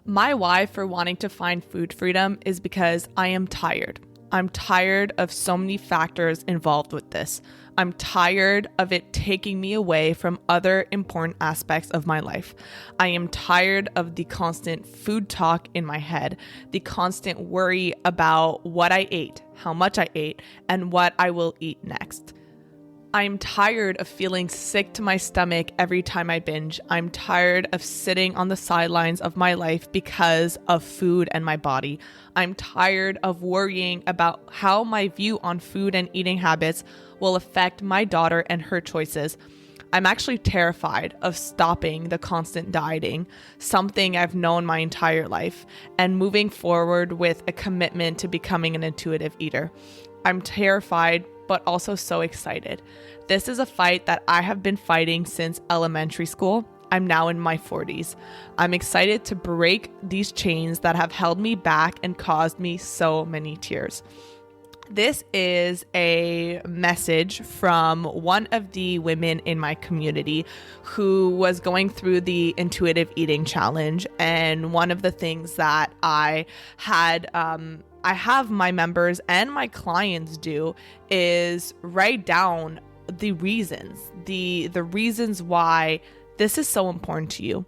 My why for wanting to find food freedom is because I am tired. I'm tired of so many factors involved with this. I'm tired of it taking me away from other important aspects of my life. I am tired of the constant food talk in my head, the constant worry about what I ate, how much I ate, and what I will eat next. I'm tired of feeling sick to my stomach every time I binge. I'm tired of sitting on the sidelines of my life because of food and my body. I'm tired of worrying about how my view on food and eating habits will affect my daughter and her choices. I'm actually terrified of stopping the constant dieting, something I've known my entire life, and moving forward with a commitment to becoming an intuitive eater. I'm terrified, but also so excited. This is a fight that I have been fighting since elementary school. I'm now in my 40s. I'm excited to break these chains that have held me back and caused me so many tears. This is a message from one of the women in my community who was going through the intuitive eating challenge. And one of the things that I have my members and my clients do is write down the reasons why this is so important to you.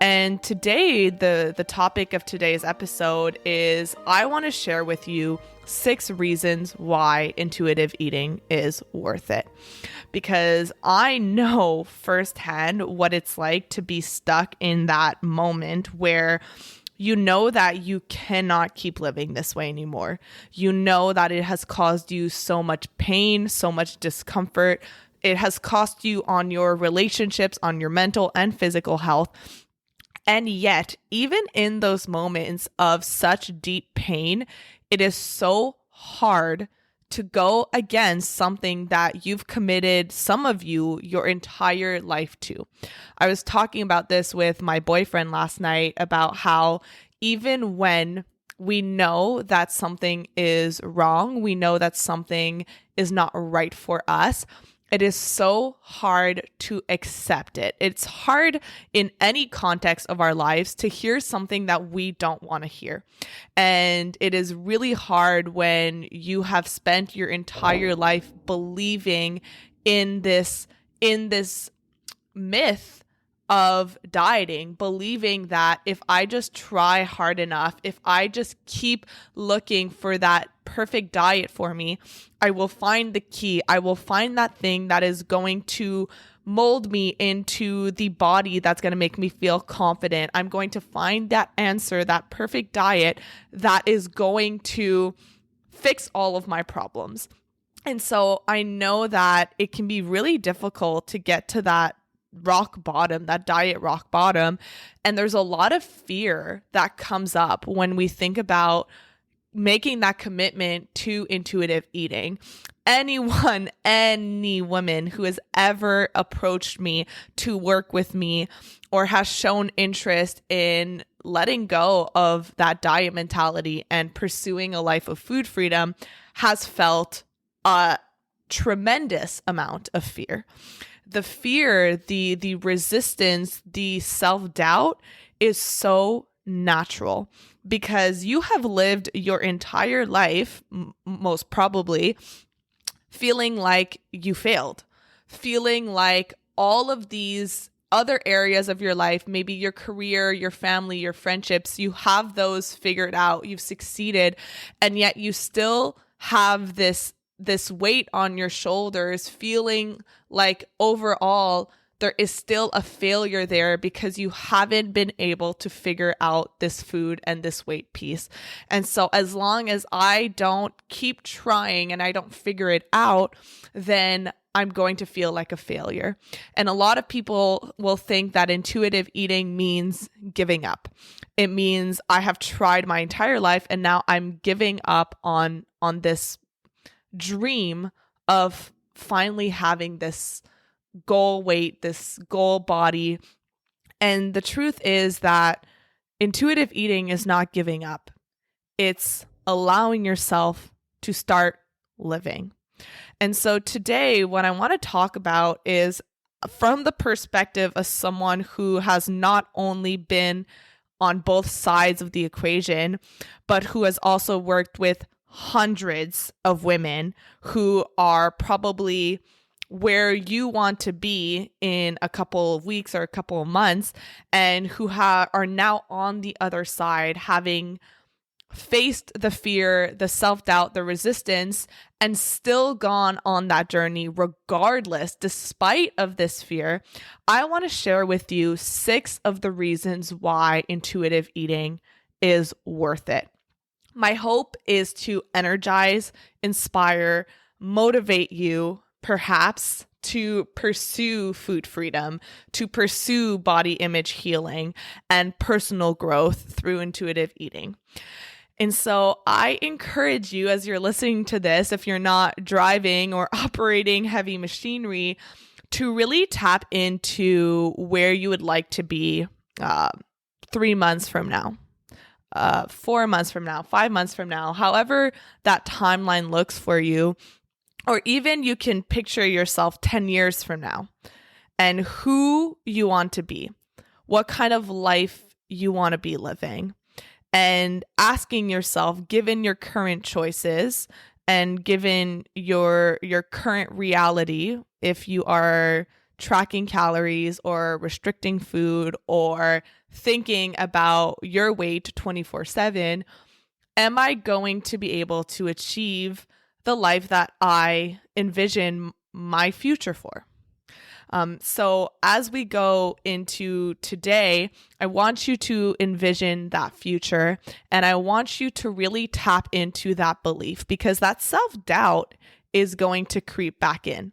And today, the topic of today's episode is I want to share with you 6 reasons why intuitive eating is worth it. Because I know firsthand what it's like to be stuck in that moment where you know that you cannot keep living this way anymore. You know that it has caused you so much pain, so much discomfort. It has cost you on your relationships, on your mental and physical health. And yet, even in those moments of such deep pain, it is so hard to go against something that you've committed, some of you, your entire life to. I was talking about this with my boyfriend last night about how even when we know that something is wrong, we know that something is not right for us, it is so hard to accept it. It's hard in any context of our lives to hear something that we don't want to hear. And it is really hard when you have spent your entire life believing in this myth of dieting, believing that if I just try hard enough, if I just keep looking for that perfect diet for me, I will find the key. I will find that thing that is going to mold me into the body that's going to make me feel confident. I'm going to find that answer, that perfect diet that is going to fix all of my problems. And so I know that it can be really difficult to get to that rock bottom, that diet rock bottom. And there's a lot of fear that comes up when we think about making that commitment to intuitive eating. Any woman who has ever approached me to work with me or has shown interest in letting go of that diet mentality and pursuing a life of food freedom has felt a tremendous amount of fear. The fear, the resistance, the self-doubt is so natural because you have lived your entire life, most probably, feeling like you failed, feeling like all of these other areas of your life, maybe your career, your family, your friendships, you have those figured out, you've succeeded, and yet you still have this weight on your shoulders, feeling like overall there is still a failure there because you haven't been able to figure out this food and this weight piece. And so as long as I don't keep trying and I don't figure it out, then I'm going to feel like a failure. And a lot of people will think that intuitive eating means giving up. It means I have tried my entire life and now I'm giving up on this dream of finally having this goal weight, this goal body. And the truth is that intuitive eating is not giving up. It's allowing yourself to start living. And so today, what I want to talk about is from the perspective of someone who has not only been on both sides of the equation, but who has also worked with hundreds of women who are probably where you want to be in a couple of weeks or a couple of months, and who are now on the other side, having faced the fear, the self-doubt, the resistance, and still gone on that journey regardless, despite of this fear. I want to share with you 6 of the reasons why intuitive eating is worth it. My hope is to energize, inspire, motivate you, perhaps, to pursue food freedom, to pursue body image healing and personal growth through intuitive eating. And so I encourage you, as you're listening to this, if you're not driving or operating heavy machinery, to really tap into where you would like to be 3 months from now, 4 months from now, 5 months from now, however that timeline looks for you. Or even you can picture yourself 10 years from now and who you want to be, what kind of life you want to be living, and asking yourself, given your current choices and given your current reality, if you are tracking calories or restricting food or thinking about your weight 24/7, am I going to be able to achieve the life that I envision my future for? So as we go into today, I want you to envision that future, and I want you to really tap into that belief, because that self-doubt is going to creep back in.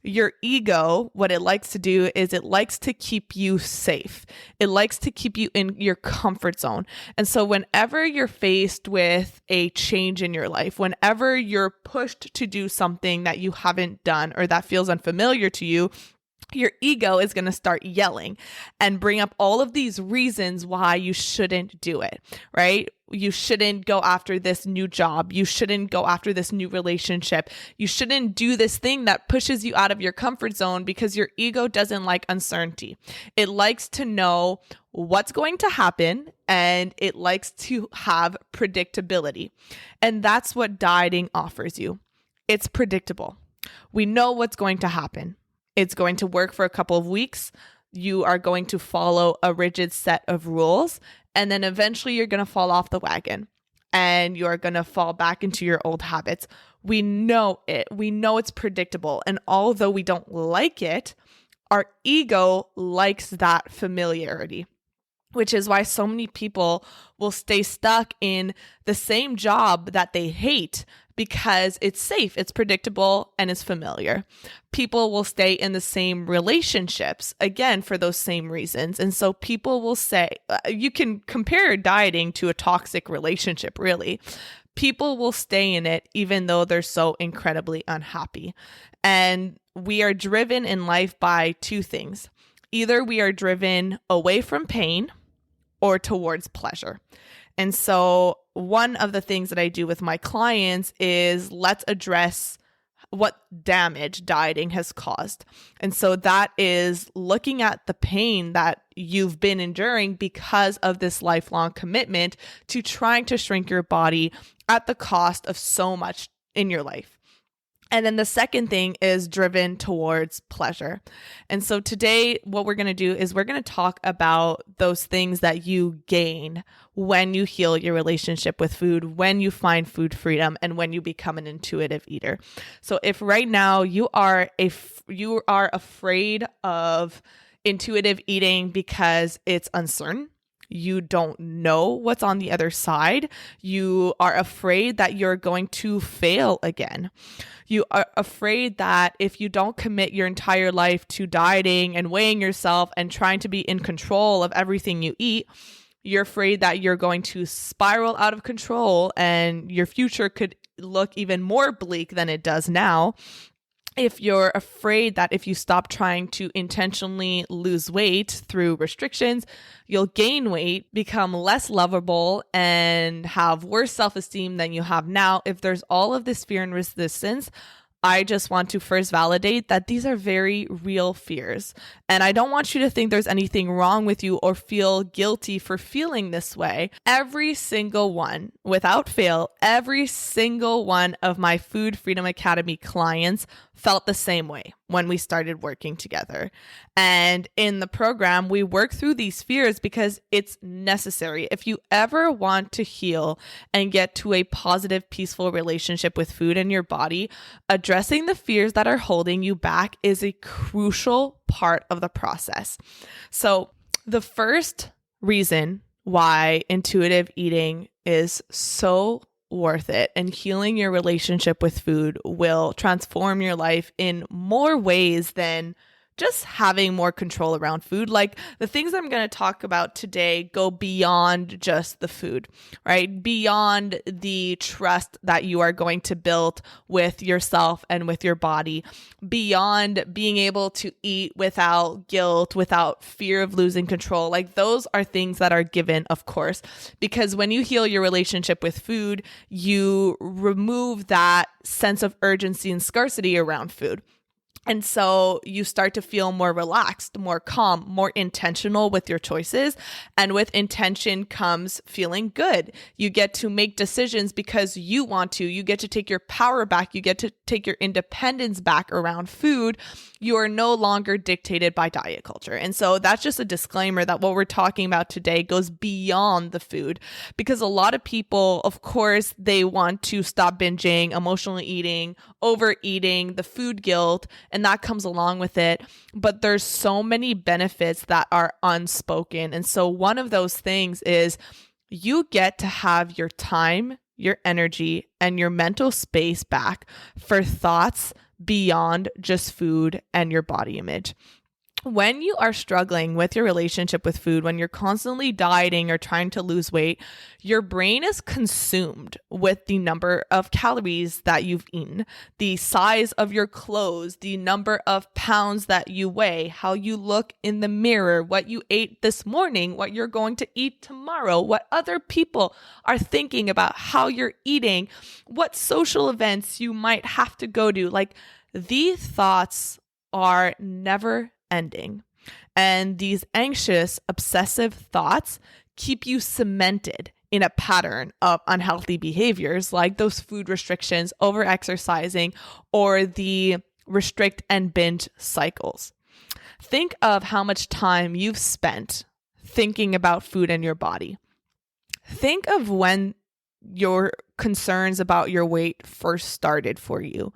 Your ego, what it likes to do is it likes to keep you safe. It likes to keep you in your comfort zone. And so whenever you're faced with a change in your life, whenever you're pushed to do something that you haven't done or that feels unfamiliar to you, your ego is going to start yelling and bring up all of these reasons why you shouldn't do it, right? You shouldn't go after this new job. You shouldn't go after this new relationship. You shouldn't do this thing that pushes you out of your comfort zone, because your ego doesn't like uncertainty. It likes to know what's going to happen, and it likes to have predictability. And that's what dieting offers you. It's predictable. We know what's going to happen. It's going to work for a couple of weeks. You are going to follow a rigid set of rules, and then eventually you're going to fall off the wagon and you're going to fall back into your old habits. We know it. We know it's predictable. And although we don't like it, our ego likes that familiarity, which is why so many people will stay stuck in the same job that they hate, because it's safe, it's predictable, and it's familiar. People will stay in the same relationships, again, for those same reasons. And so people will say, you can compare dieting to a toxic relationship, really. People will stay in it even though they're so incredibly unhappy. And we are driven in life by 2 things. Either we are driven away from pain or towards pleasure. And so one of the things that I do with my clients is let's address what damage dieting has caused. And so that is looking at the pain that you've been enduring because of this lifelong commitment to trying to shrink your body at the cost of so much in your life. And then the second thing is driven towards pleasure. And so today, what we're going to do is we're going to talk about those things that you gain when you heal your relationship with food, when you find food freedom, and when you become an intuitive eater. So if right now you are afraid of intuitive eating because it's uncertain, you don't know what's on the other side, you are afraid that you're going to fail again. You are afraid that if you don't commit your entire life to dieting and weighing yourself and trying to be in control of everything you eat, you're afraid that you're going to spiral out of control and your future could look even more bleak than it does now. If you're afraid that if you stop trying to intentionally lose weight through restrictions, you'll gain weight, become less lovable, and have worse self-esteem than you have now. If there's all of this fear and resistance, I just want to first validate that these are very real fears. And I don't want you to think there's anything wrong with you or feel guilty for feeling this way. Every single one, without fail, every single one of my Food Freedom Academy clients felt the same way when we started working together. And in the program, we work through these fears because it's necessary. If you ever want to heal and get to a positive, peaceful relationship with food and your body, addressing the fears that are holding you back is a crucial part of the process. So the first reason why intuitive eating is so worth it and healing your relationship with food will transform your life in more ways than just having more control around food. Like the things I'm going to talk about today go beyond just the food, right? Beyond the trust that you are going to build with yourself and with your body, beyond being able to eat without guilt, without fear of losing control. Like those are things that are given, of course, because when you heal your relationship with food, you remove that sense of urgency and scarcity around food. And so you start to feel more relaxed, more calm, more intentional with your choices. And with intention comes feeling good. You get to make decisions because you want to. You get to take your power back. You get to take your independence back around food. You are no longer dictated by diet culture. And so that's just a disclaimer that what we're talking about today goes beyond the food, because a lot of people, of course, they want to stop binging, emotionally eating, overeating, the food guilt, and that comes along with it. But there's so many benefits that are unspoken. And so one of those things is you get to have your time, your energy, and your mental space back for thoughts beyond just food and your body image. When you are struggling with your relationship with food, when you're constantly dieting or trying to lose weight, your brain is consumed with the number of calories that you've eaten, the size of your clothes, the number of pounds that you weigh, how you look in the mirror, what you ate this morning, what you're going to eat tomorrow, what other people are thinking about how you're eating, what social events you might have to go to. Like these thoughts are never ending. And these anxious, obsessive thoughts keep you cemented in a pattern of unhealthy behaviors like those food restrictions, over-exercising, or the restrict and binge cycles. Think of how much time you've spent thinking about food and your body. Think of when your concerns about your weight first started for you.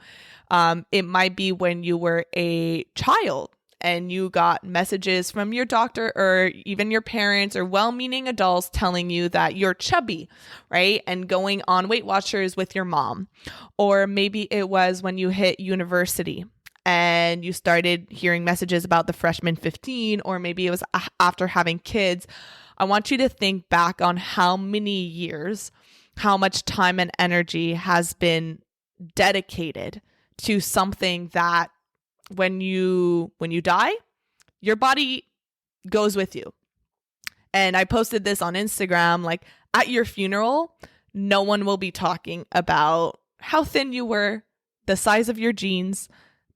It might be when you were a child and you got messages from your doctor or even your parents or well-meaning adults telling you that you're chubby, right? And going on Weight Watchers with your mom. Or maybe it was when you hit university and you started hearing messages about the freshman 15, or maybe it was after having kids. I want you to think back on how many years, how much time and energy has been dedicated to something that when you die, your body goes with you. And I posted this on Instagram, like at your funeral, no one will be talking about how thin you were, the size of your jeans.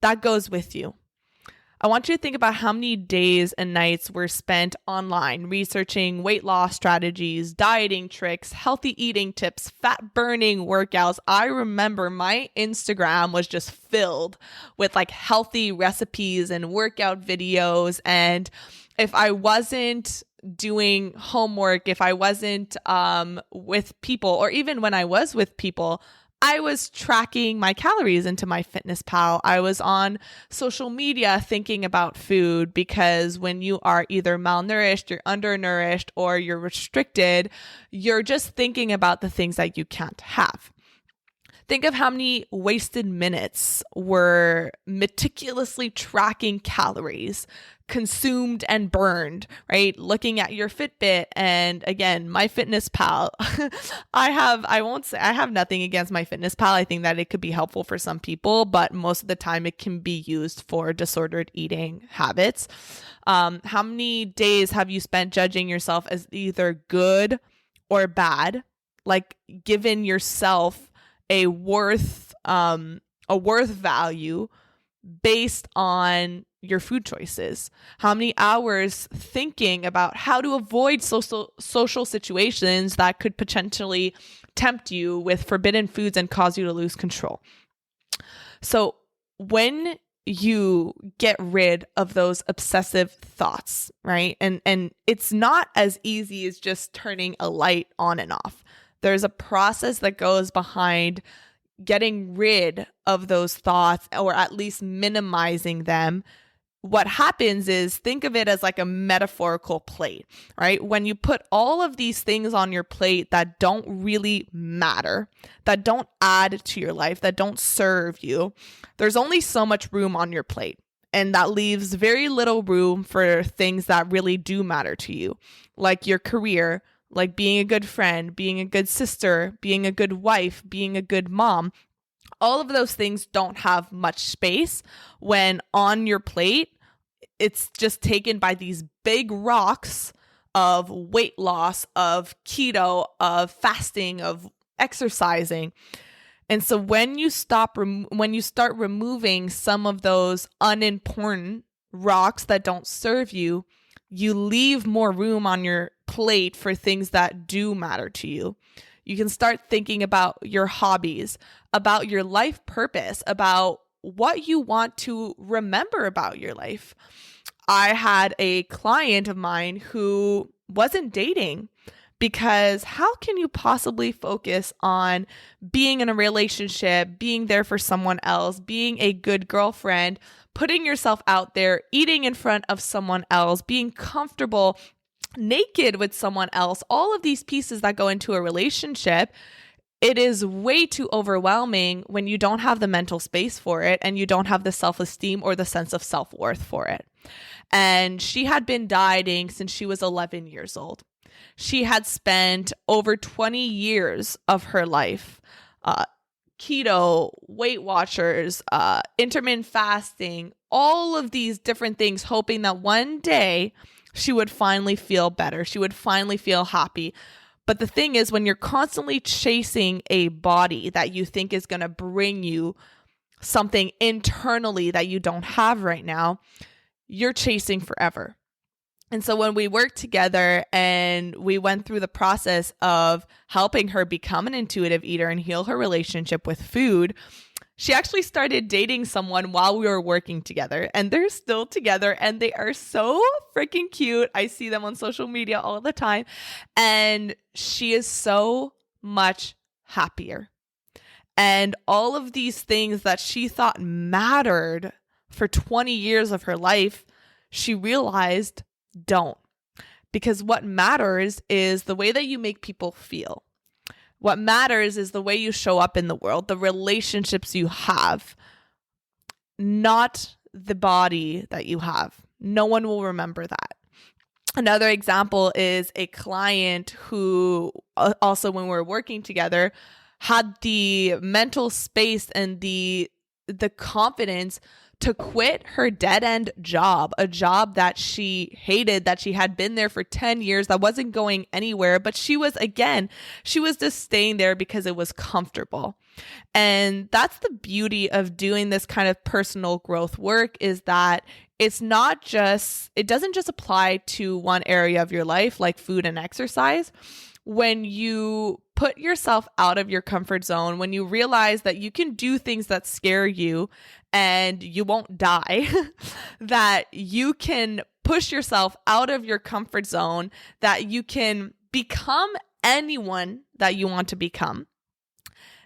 That goes with you. I want you to think about how many days and nights were spent online researching weight loss strategies, dieting tricks, healthy eating tips, fat burning workouts. I remember my Instagram was just filled with like healthy recipes and workout videos. And if I wasn't doing homework, if I wasn't with people, or even when I was with people, I was tracking my calories into MyFitnessPal. I was on social media thinking about food, because when you are either malnourished, you're undernourished, or you're restricted, you're just thinking about the things that you can't have. Think of how many wasted minutes were meticulously tracking calories consumed and burned, right? Looking at your Fitbit, and again, MyFitnessPal. I have nothing against MyFitnessPal. I think that it could be helpful for some people, but most of the time it can be used for disordered eating habits. How many days have you spent judging yourself as either good or bad? Like given yourself a worth a worth value based on your food choices? How many hours thinking about how to avoid social situations that could potentially tempt you with forbidden foods and cause you to lose control? So when you get rid of those obsessive thoughts, right? And it's not as easy as just turning a light on and off. There's a process that goes behind getting rid of those thoughts, or at least minimizing them. What happens is, think of it as like a metaphorical plate, right? When you put all of these things on your plate that don't really matter, that don't add to your life, that don't serve you, there's only so much room on your plate. And that leaves very little room for things that really do matter to you, like your career, like being a good friend, being a good sister, being a good wife, being a good mom. All of those things don't have much space when on your plate, it's just taken by these big rocks of weight loss, of keto, of fasting, of exercising. And so when you start removing some of those unimportant rocks that don't serve you, you leave more room on your plate for things that do matter to you. You can start thinking about your hobbies, about your life purpose, about what you want to remember about your life. I had a client of mine who wasn't dating because how can you possibly focus on being in a relationship, being there for someone else, being a good girlfriend, putting yourself out there, eating in front of someone else, being comfortable naked with someone else, all of these pieces that go into a relationship. It is way too overwhelming when you don't have the mental space for it and you don't have the self-esteem or the sense of self-worth for it. And she had been dieting since she was 11 years old. She had spent over 20 years of her life keto, Weight Watchers, intermittent fasting, all of these different things, hoping that one day she would finally feel better. She would finally feel happy. But the thing is, when you're constantly chasing a body that you think is going to bring you something internally that you don't have right now, you're chasing forever. And so when we worked together and we went through the process of helping her become an intuitive eater and heal her relationship with food, she actually started dating someone while we were working together, and they're still together and they are so freaking cute. I see them on social media all the time, and she is so much happier. And all of these things that she thought mattered for 20 years of her life, she realized don't. Because what matters is the way that you make people feel. What matters is the way you show up in the world, the relationships you have, not the body that you have. No one will remember that. Another example is a client who also, when we were working together, had the mental space and the confidence to quit her dead-end job, a job that she hated, that she had been there for 10 years, that wasn't going anywhere, but she was just staying there because it was comfortable. And that's the beauty of doing this kind of personal growth work, is that it doesn't just apply to one area of your life, like food and exercise. When you put yourself out of your comfort zone, when you realize that you can do things that scare you and you won't die, that you can push yourself out of your comfort zone, that you can become anyone that you want to become,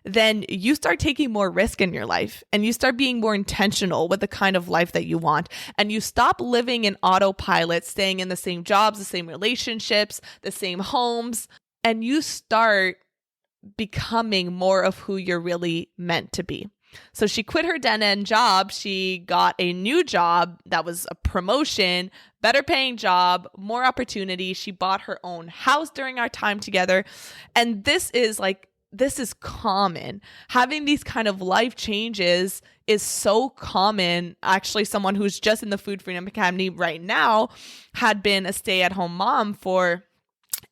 then you start taking more risk in your life and you start being more intentional with the kind of life that you want. And you stop living in autopilot, staying in the same jobs, the same relationships, the same homes, and you start becoming more of who you're really meant to be. So she quit her dead-end job. She got a new job that was a promotion, better paying job, more opportunity. She bought her own house during our time together. And this is common. Having these kind of life changes is so common. Actually, someone who's just in the Food Freedom Academy right now had been a stay-at-home mom for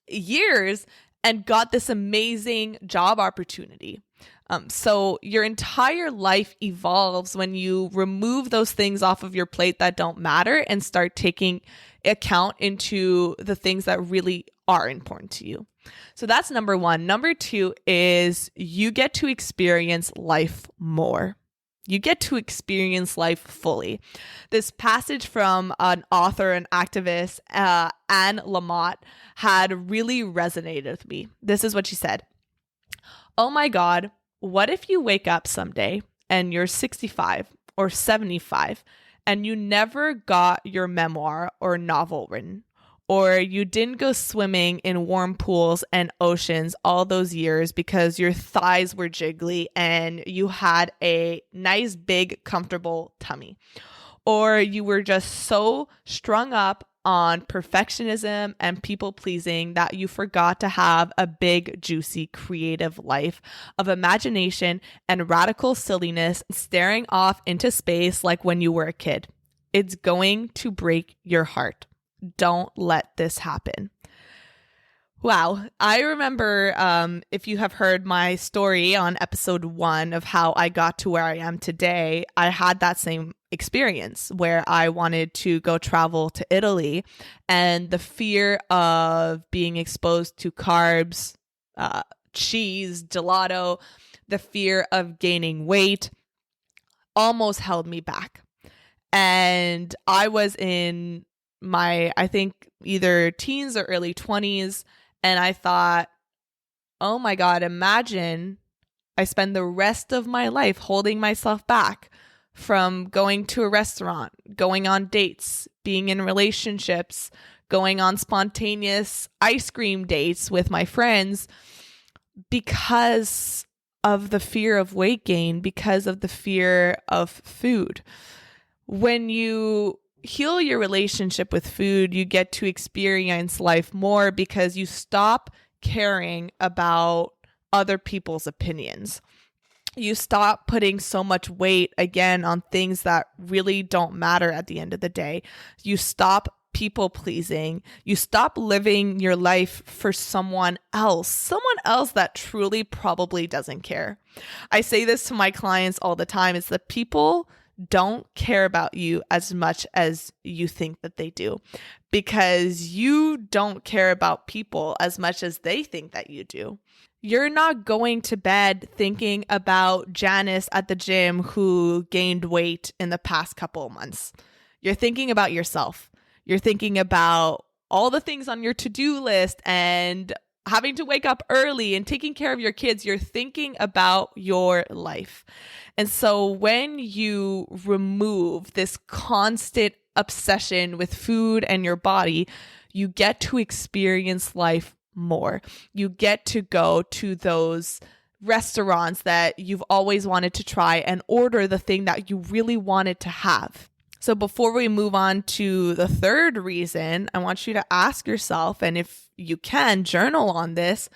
years and got this amazing job opportunity. So your entire life evolves when you remove those things off of your plate that don't matter and start taking account into the things that really are important to you. So that's number one. Number two is you get to experience life more. You get to experience life fully. This passage from an author and activist, Anne Lamott, had really resonated with me. This is what she said. Oh my God, what if you wake up someday and you're 65 or 75 and you never got your memoir or novel written? Or you didn't go swimming in warm pools and oceans all those years because your thighs were jiggly and you had a nice, big, comfortable tummy. Or you were just so strung up on perfectionism and people pleasing that you forgot to have a big, juicy, creative life of imagination and radical silliness staring off into space like when you were a kid. It's going to break your heart. Don't let this happen. Wow. I remember, if you have heard my story on episode 1 of how I got to where I am today, I had that same experience where I wanted to go travel to Italy, and the fear of being exposed to carbs, cheese, gelato, the fear of gaining weight almost held me back. And I was in my, I think, either teens or early 20s. And I thought, oh my God, imagine I spend the rest of my life holding myself back from going to a restaurant, going on dates, being in relationships, going on spontaneous ice cream dates with my friends because of the fear of weight gain, because of the fear of food. When you heal your relationship with food, you get to experience life more because you stop caring about other people's opinions. You stop putting so much weight, again, on things that really don't matter at the end of the day. You stop people pleasing. You stop living your life for someone else that truly probably doesn't care. I say this to my clients all the time, is that people don't care about you as much as you think that they do, because you don't care about people as much as they think that you do. You're not going to bed thinking about Janice at the gym who gained weight in the past couple of months. You're thinking about yourself. You're thinking about all the things on your to-do list and having to wake up early and taking care of your kids. You're thinking about your life. And so when you remove this constant obsession with food and your body, you get to experience life more. You get to go to those restaurants that you've always wanted to try and order the thing that you really wanted to have. So before we move on to the third reason, I want you to ask yourself, and if you can, journal on this,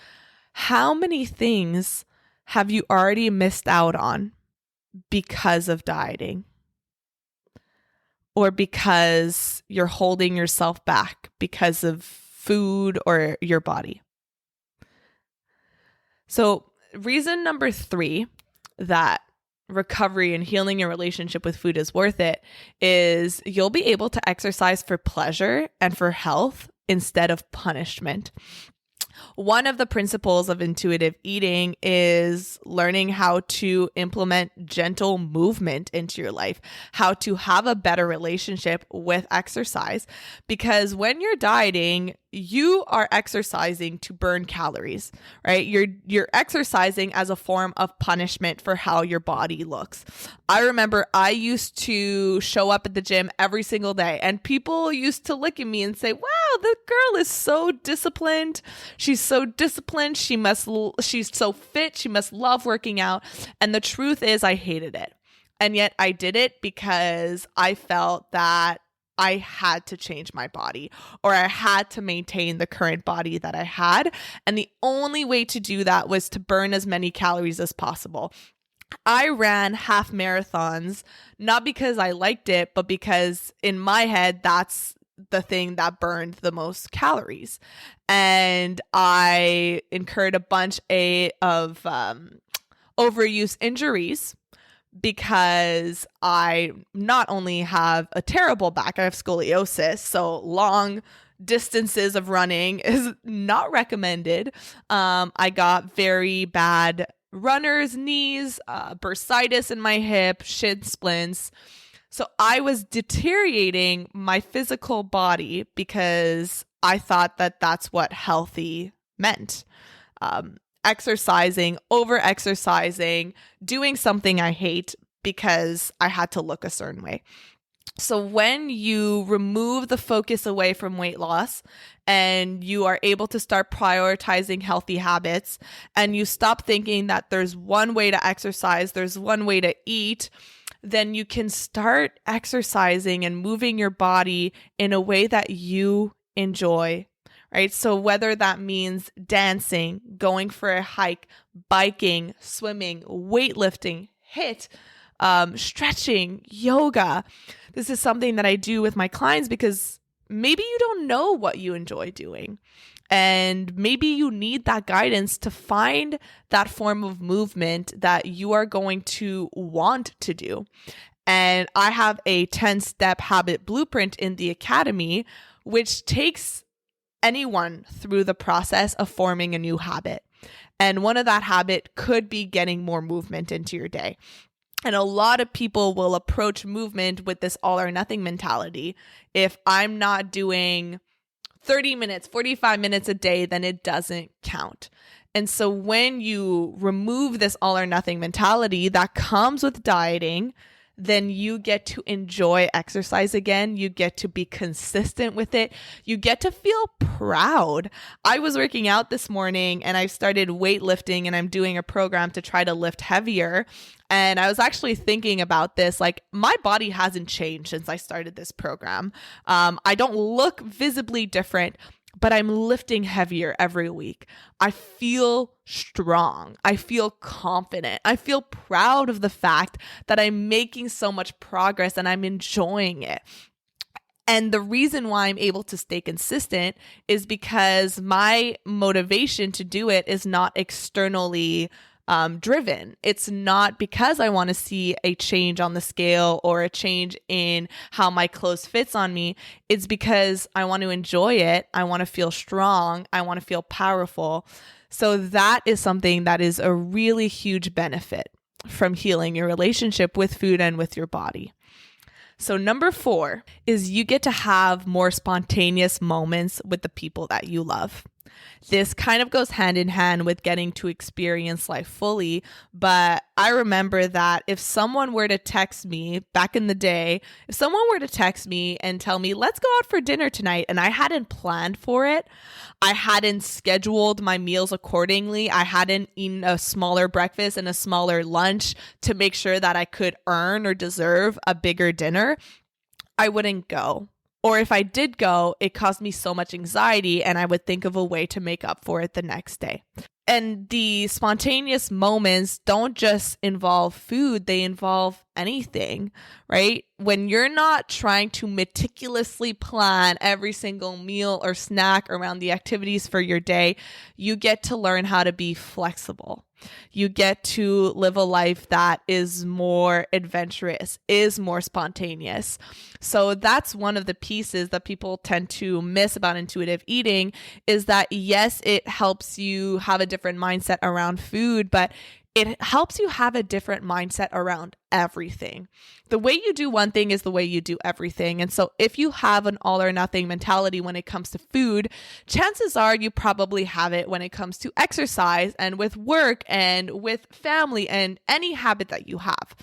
how many things have you already missed out on because of dieting? Or because you're holding yourself back because of food or your body? So reason number 3 that recovery and healing your relationship with food is worth it is you'll be able to exercise for pleasure and for health instead of punishment. One of the principles of intuitive eating is learning how to implement gentle movement into your life, how to have a better relationship with exercise. Because when you're dieting, you are exercising to burn calories, right? You're exercising as a form of punishment for how your body looks. I remember I used to show up at the gym every single day, and people used to look at me and say, wow, the girl is so disciplined. She's so disciplined. She's so fit. She must love working out. And the truth is, I hated it. And yet I did it because I felt that I had to change my body, or I had to maintain the current body that I had. And the only way to do that was to burn as many calories as possible. I ran half marathons, not because I liked it, but because in my head, that's the thing that burned the most calories. And I incurred a bunch of overuse injuries, because I not only have a terrible back, I have scoliosis, so long distances of running is not recommended. I got very bad runner's knees, bursitis in my hip, shin splints. So I was deteriorating my physical body because I thought that that's what healthy meant. Exercising, over exercising, doing something I hate because I had to look a certain way. So when you remove the focus away from weight loss and you are able to start prioritizing healthy habits, and you stop thinking that there's one way to exercise, there's one way to eat, then you can start exercising and moving your body in a way that you enjoy, right? So whether that means dancing, going for a hike, biking, swimming, weightlifting, stretching, yoga. This is something that I do with my clients because maybe you don't know what you enjoy doing. And maybe you need that guidance to find that form of movement that you are going to want to do. And I have a 10-step habit blueprint in the academy, which takes anyone through the process of forming a new habit. And one of that habit could be getting more movement into your day. And a lot of people will approach movement with this all or nothing mentality. If I'm not doing 30 minutes, 45 minutes a day, then it doesn't count. And so when you remove this all or nothing mentality that comes with dieting, then you get to enjoy exercise again. You get to be consistent with it. You get to feel proud. I was working out this morning and I started weightlifting, and I'm doing a program to try to lift heavier. And I was actually thinking about this, like my body hasn't changed since I started this program. I don't look visibly different, but I'm lifting heavier every week. I feel strong. I feel confident. I feel proud of the fact that I'm making so much progress and I'm enjoying it. And the reason why I'm able to stay consistent is because my motivation to do it is not externally driven. It's not because I want to see a change on the scale or a change in how my clothes fits on me. It's because I want to enjoy it. I want to feel strong. I want to feel powerful. So that is something that is a really huge benefit from healing your relationship with food and with your body. So number 4 is you get to have more spontaneous moments with the people that you love. This kind of goes hand in hand with getting to experience life fully. But I remember that if someone were to text me back in the day, if someone were to text me and tell me, let's go out for dinner tonight, and I hadn't planned for it, I hadn't scheduled my meals accordingly, I hadn't eaten a smaller breakfast and a smaller lunch to make sure that I could earn or deserve a bigger dinner, I wouldn't go. Or if I did go, it caused me so much anxiety and I would think of a way to make up for it the next day. And the spontaneous moments don't just involve food, they involve anything, right? When you're not trying to meticulously plan every single meal or snack around the activities for your day, you get to learn how to be flexible. You get to live a life that is more adventurous, is more spontaneous. So that's one of the pieces that people tend to miss about intuitive eating, is that yes, it helps you have a different mindset around food, but it helps you have a different mindset around everything. The way you do one thing is the way you do everything. And so if you have an all or nothing mentality when it comes to food, chances are you probably have it when it comes to exercise and with work and with family and any habit that you have.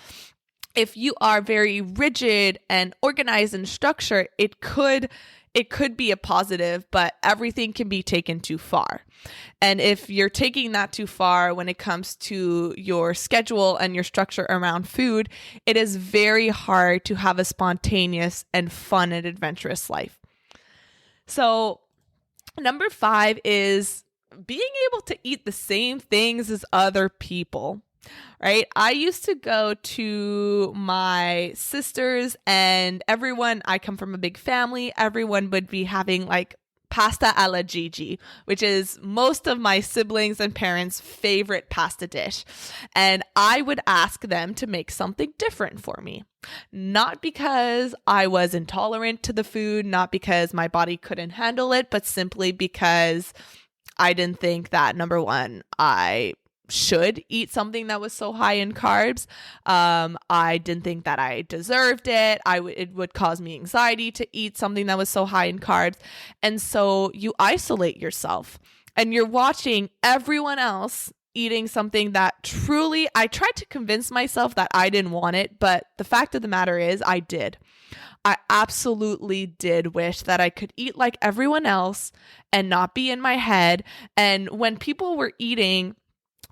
If you are very rigid and organized and structured, it could be a positive, but everything can be taken too far. And if you're taking that too far when it comes to your schedule and your structure around food, it is very hard to have a spontaneous and fun and adventurous life. So number 5 is being able to eat the same things as other people. Right? I used to go to my sisters and everyone, I come from a big family, everyone would be having like pasta alla Gigi, which is most of my siblings and parents' favorite pasta dish. And I would ask them to make something different for me. Not because I was intolerant to the food, not because my body couldn't handle it, but simply because I didn't think that, number one, I should eat something that was so high in carbs. I didn't think that I deserved it. It would cause me anxiety to eat something that was so high in carbs. And so you isolate yourself and you're watching everyone else eating something that truly, I tried to convince myself that I didn't want it, but the fact of the matter is I did. I absolutely did wish that I could eat like everyone else and not be in my head. And when people were eating,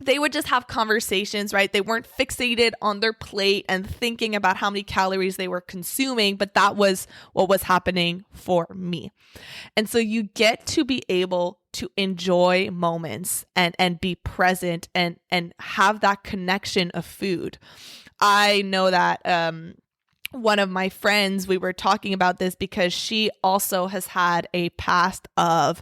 they would just have conversations, right? They weren't fixated on their plate and thinking about how many calories they were consuming, but that was what was happening for me. And so you get to be able to enjoy moments and be present and have that connection of food. I know that one of my friends, we were talking about this because she also has had a past of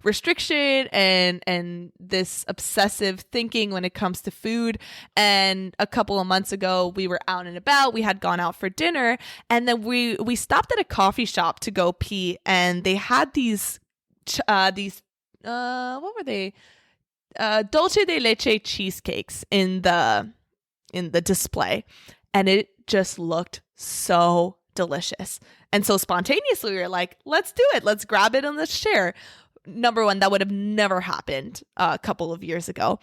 restriction and this obsessive thinking when it comes to food. And a couple of months ago, we were out and about. We had gone out for dinner, and then we stopped at a coffee shop to go pee, and they had these what were they? Dulce de leche cheesecakes in the display, and it just looked so delicious. And so spontaneously we were like, let's do it. Let's grab it and let's share. Number one, that would have never happened a couple of years ago.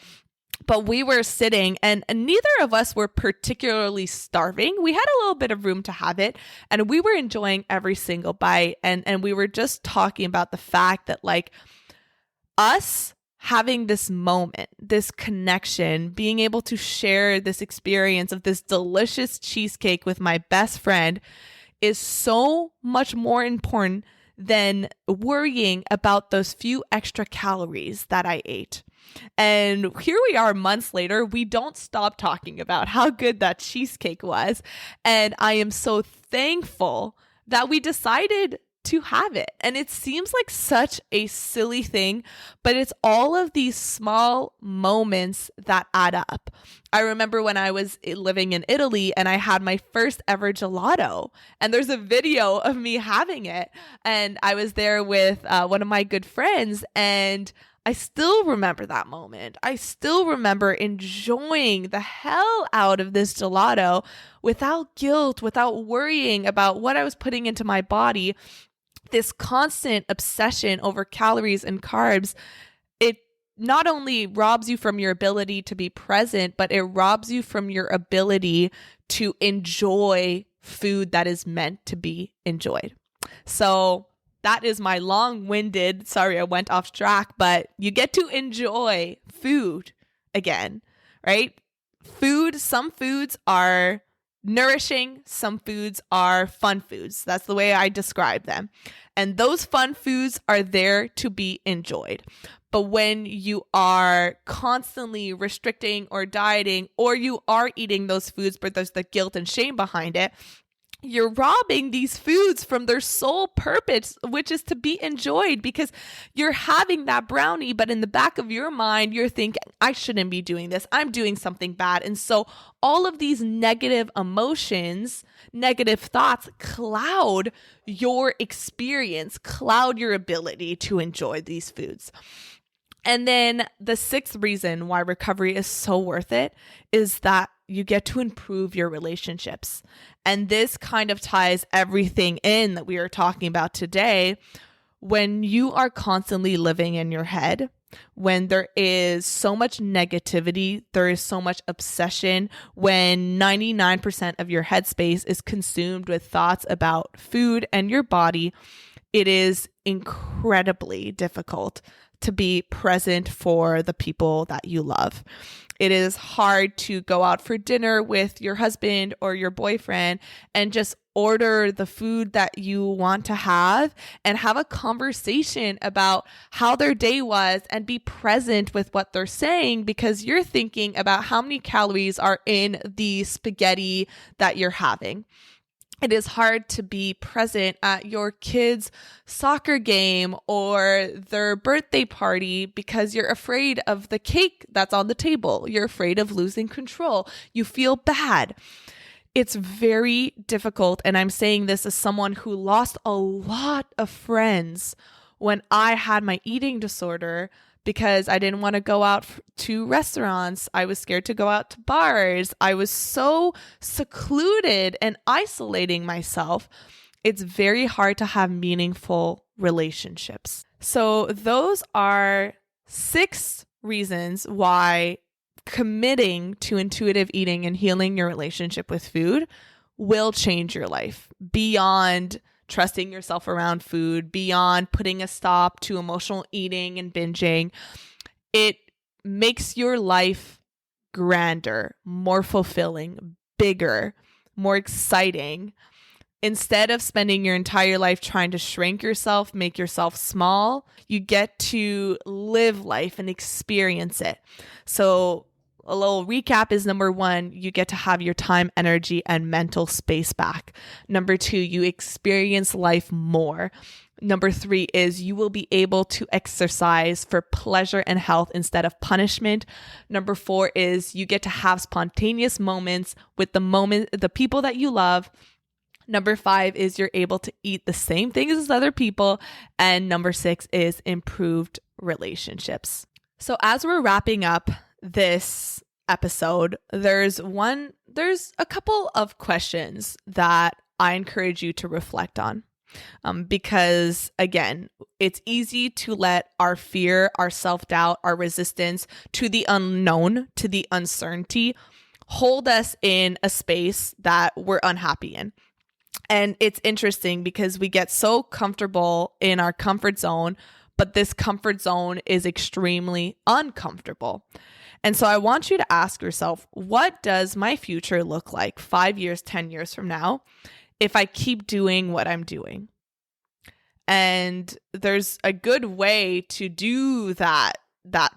But we were sitting and neither of us were particularly starving. We had a little bit of room to have it, and we were enjoying every single bite. And we were just talking about the fact that like us having this moment, this connection, being able to share this experience of this delicious cheesecake with my best friend is so much more important than worrying about those few extra calories that I ate. And here we are months later, we don't stop talking about how good that cheesecake was. And I am so thankful that we decided to have it. And it seems like such a silly thing, but it's all of these small moments that add up. I remember when I was living in Italy and I had my first ever gelato, and there's a video of me having it. And I was there with one of my good friends, and I still remember that moment. I still remember enjoying the hell out of this gelato without guilt, without worrying about what I was putting into my body. This constant obsession over calories and carbs, it not only robs you from your ability to be present, but it robs you from your ability to enjoy food that is meant to be enjoyed. So that is my long-winded, sorry, I went off track, but you get to enjoy food again, right? Some foods are nourishing, some foods are fun foods. That's the way I describe them. And those fun foods are there to be enjoyed. But when you are constantly restricting or dieting, or you are eating those foods, but there's the guilt and shame behind it, you're robbing these foods from their sole purpose, which is to be enjoyed, because you're having that brownie, but in the back of your mind, you're thinking, I shouldn't be doing this. I'm doing something bad. And so all of these negative emotions, negative thoughts cloud your experience, cloud your ability to enjoy these foods. And then the sixth reason why recovery is so worth it is that you get to improve your relationships. And this kind of ties everything in that we are talking about today. When you are constantly living in your head, when there is so much negativity, there is so much obsession, when 99% of your headspace is consumed with thoughts about food and your body, it is incredibly difficult to be present for the people that you love. It is hard to go out for dinner with your husband or your boyfriend and just order the food that you want to have and have a conversation about how their day was and be present with what they're saying, because you're thinking about how many calories are in the spaghetti that you're having. It is hard to be present at your kids' soccer game or their birthday party because you're afraid of the cake that's on the table. You're afraid of losing control. You feel bad. It's very difficult. And I'm saying this as someone who lost a lot of friends when I had my eating disorder because I didn't want to go out to restaurants. I was scared to go out to bars. I was so secluded and isolating myself. It's very hard to have meaningful relationships. So those are 6 reasons why committing to intuitive eating and healing your relationship with food will change your life beyond trusting yourself around food, beyond putting a stop to emotional eating and binging. It makes your life grander, more fulfilling, bigger, more exciting. Instead of spending your entire life trying to shrink yourself, make yourself small, you get to live life and experience it. So a little recap is number 1, you get to have your time, energy, and mental space back. Number 2, you experience life more. Number 3 is you will be able to exercise for pleasure and health instead of punishment. Number 4 is you get to have spontaneous moments with the people that you love. Number 5 is you're able to eat the same things as other people. And number 6 is improved relationships. So as we're wrapping up this episode, there's a couple of questions that I encourage you to reflect on. Because again, it's easy to let our fear, our self-doubt, our resistance to the unknown, to the uncertainty, hold us in a space that we're unhappy in. And it's interesting because we get so comfortable in our comfort zone, but this comfort zone is extremely uncomfortable. And so I want you to ask yourself, what does my future look like 5 years, 10 years from now if I keep doing what I'm doing? And there's a good way to do that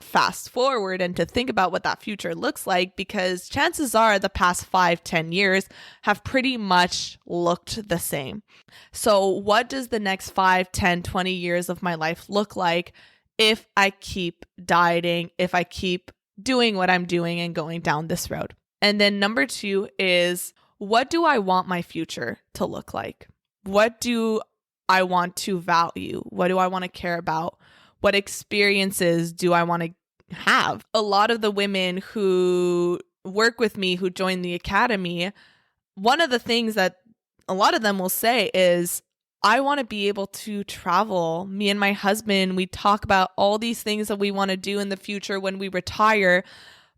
fast forward and to think about what that future looks like, because chances are the past 5-10 years have pretty much looked the same. So what does the next 5-10-20 years of my life look like if I keep dieting, if I keep doing what I'm doing and going down this road? And then number 2 is, what do I want my future to look like? What do I want to value? What do I want to care about? What experiences do I want to have? A lot of the women who work with me, who join the academy, one of the things that a lot of them will say is, I want to be able to travel. Me and my husband, we talk about all these things that we want to do in the future when we retire.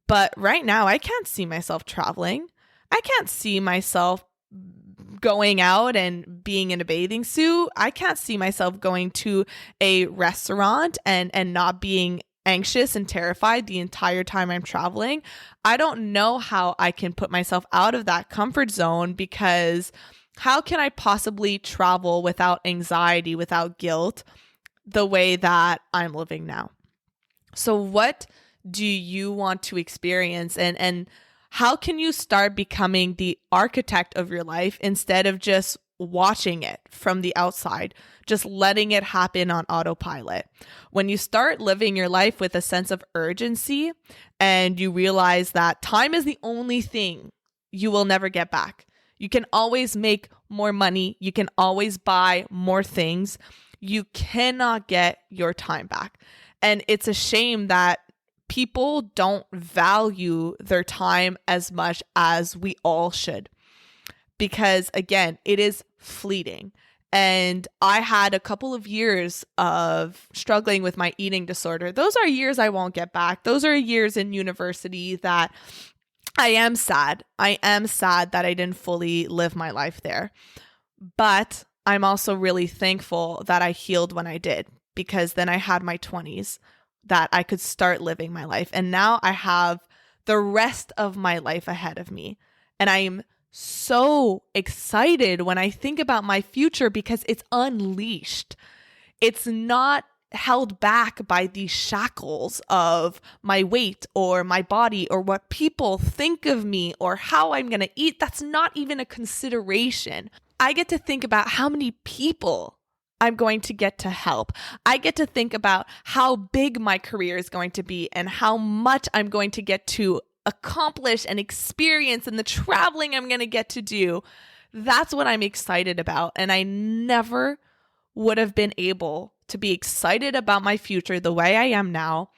But right now, I can't see myself traveling. I can't see myself going out and being in a bathing suit. I can't see myself going to a restaurant and not being anxious and terrified the entire time I'm traveling. I don't know how I can put myself out of that comfort zone, because how can I possibly travel without anxiety, without guilt, the way that I'm living now? So what do you want to experience? And how can you start becoming the architect of your life instead of just watching it from the outside, just letting it happen on autopilot? When you start living your life with a sense of urgency and you realize that time is the only thing you will never get back. You can always make more money. You can always buy more things. You cannot get your time back. And it's a shame that people don't value their time as much as we all should, because again, it is fleeting. And I had a couple of years of struggling with my eating disorder. Those are years I won't get back. Those are years in university that I am sad. I am sad that I didn't fully live my life there. But I'm also really thankful that I healed when I did, because then I had my 20s that I could start living my life. And now I have the rest of my life ahead of me. And I'm so excited when I think about my future, because it's unleashed. It's not held back by these shackles of my weight or my body or what people think of me or how I'm going to eat. That's not even a consideration. I get to think about how many people I'm going to get to help. I get to think about how big my career is going to be and how much I'm going to get to accomplish and experience and the traveling I'm going to get to do. That's what I'm excited about. And I never would have been able to be excited about my future the way I am now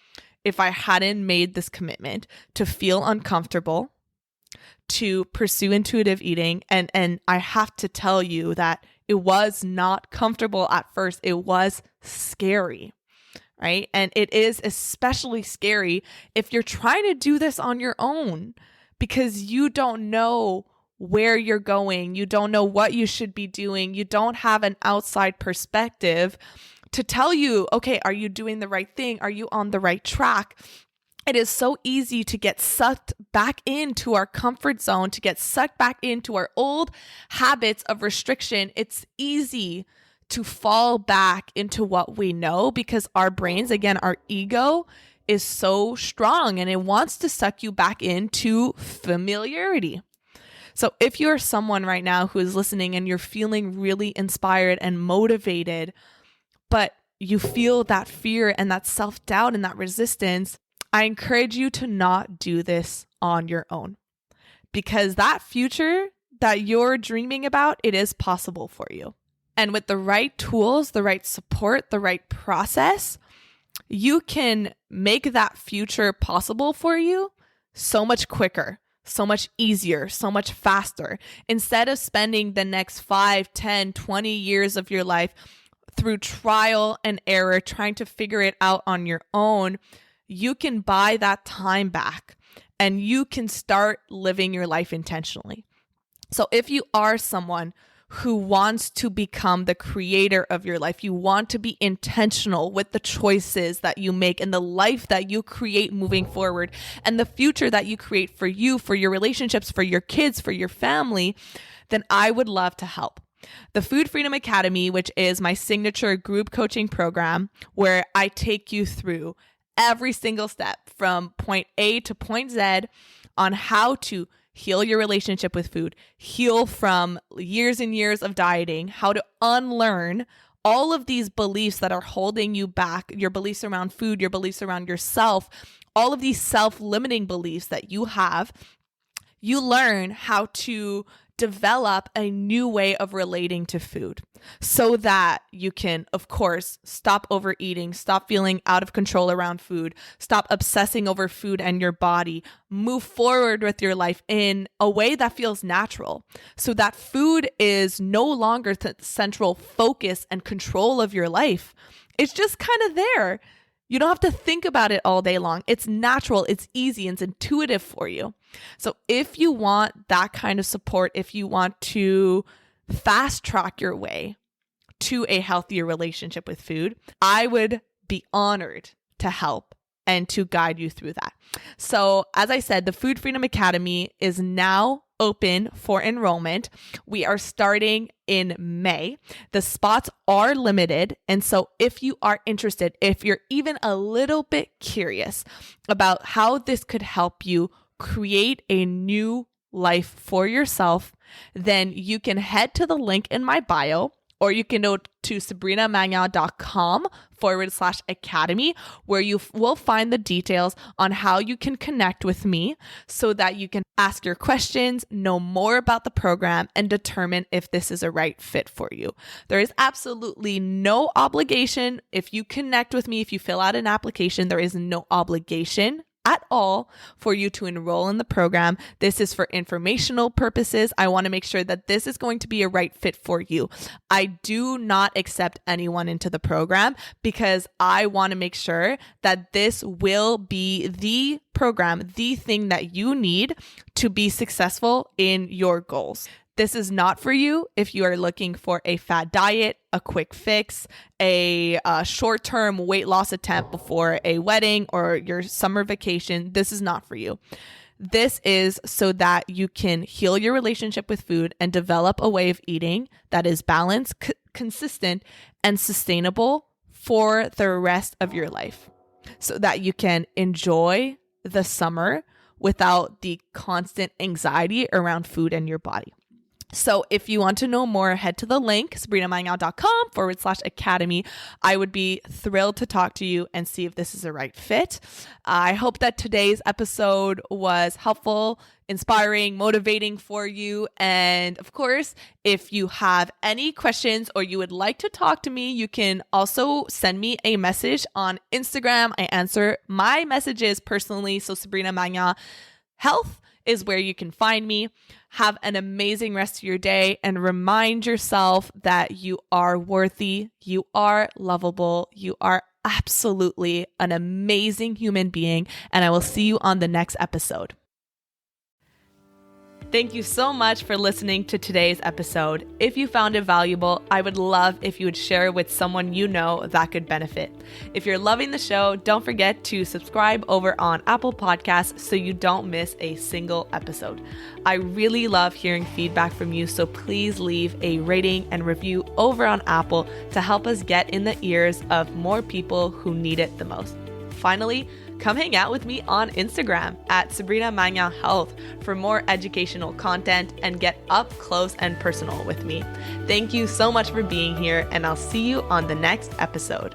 if I hadn't made this commitment to feel uncomfortable, to pursue intuitive eating. And I have to tell you that it was not comfortable at first. It was scary, right? And it is especially scary if you're trying to do this on your own because you don't know where you're going. You don't know what you should be doing. You don't have an outside perspective to tell you, okay, are you doing the right thing? Are you on the right track? It is so easy to get sucked back into our comfort zone, to get sucked back into our old habits of restriction. It's easy to fall back into what we know because our brains, again, our ego is so strong and it wants to suck you back into familiarity. So if you're someone right now who is listening and you're feeling really inspired and motivated, but you feel that fear and that self-doubt and that resistance, I encourage you to not do this on your own because that future that you're dreaming about, it is possible for you. And with the right tools, the right support, the right process, you can make that future possible for you so much quicker, so much easier, so much faster. Instead of spending the next 5, 10, 20 years of your life through trial and error, trying to figure it out on your own, you can buy that time back and you can start living your life intentionally. So if you are someone who wants to become the creator of your life, you want to be intentional with the choices that you make and the life that you create moving forward and the future that you create for you, for your relationships, for your kids, for your family, then I would love to help. The Food Freedom Academy, which is my signature group coaching program where I take you through every single step from point A to point Z on how to heal your relationship with food, heal from years and years of dieting, how to unlearn all of these beliefs that are holding you back, your beliefs around food, your beliefs around yourself, all of these self-limiting beliefs that you have. You learn how to develop a new way of relating to food so that you can, of course, stop overeating, stop feeling out of control around food, stop obsessing over food and your body, move forward with your life in a way that feels natural so that food is no longer the central focus and control of your life. It's just kind of there. You don't have to think about it all day long. It's natural, it's easy, and it's intuitive for you. So if you want that kind of support, if you want to fast track your way to a healthier relationship with food, I would be honored to help and to guide you through that. So as I said, the Food Freedom Academy is now open for enrollment. We are starting in May. The spots are limited. And so if you are interested, if you're even a little bit curious about how this could help you create a new life for yourself, then you can head to the link in my bio, or you can go to sabrinamagnan.com/academy, where you will find the details on how you can connect with me so that you can ask your questions, know more about the program, and determine if this is a right fit for you. There is absolutely no obligation. If you connect with me, if you fill out an application, there is no obligation at all for you to enroll in the program. This is for informational purposes. I want to make sure that this is going to be a right fit for you. I do not accept anyone into the program because I want to make sure that this will be the program, the thing that you need to be successful in your goals. This is not for you if you are looking for a fad diet, a quick fix, a short-term weight loss attempt before a wedding or your summer vacation. This is not for you. This is so that you can heal your relationship with food and develop a way of eating that is balanced, consistent, and sustainable for the rest of your life so that you can enjoy the summer without the constant anxiety around food and your body. So if you want to know more, head to the link, sabrinamangao.com/academy. I would be thrilled to talk to you and see if this is a right fit. I hope that today's episode was helpful, inspiring, motivating for you. And of course, if you have any questions or you would like to talk to me, you can also send me a message on Instagram. I answer my messages personally. So Sabrina Magna Health is where you can find me. Have an amazing rest of your day and remind yourself that you are worthy, you are lovable, you are absolutely an amazing human being, and I will see you on the next episode. Thank you so much for listening to today's episode. If you found it valuable, I would love if you would share it with someone you know that could benefit. If you're loving the show, don't forget to subscribe over on Apple Podcasts so you don't miss a single episode. I really love hearing feedback from you, so please leave a rating and review over on Apple to help us get in the ears of more people who need it the most. Finally, come hang out with me on Instagram at Sabrina Magna Health for more educational content and get up close and personal with me. Thank you so much for being here, and I'll see you on the next episode.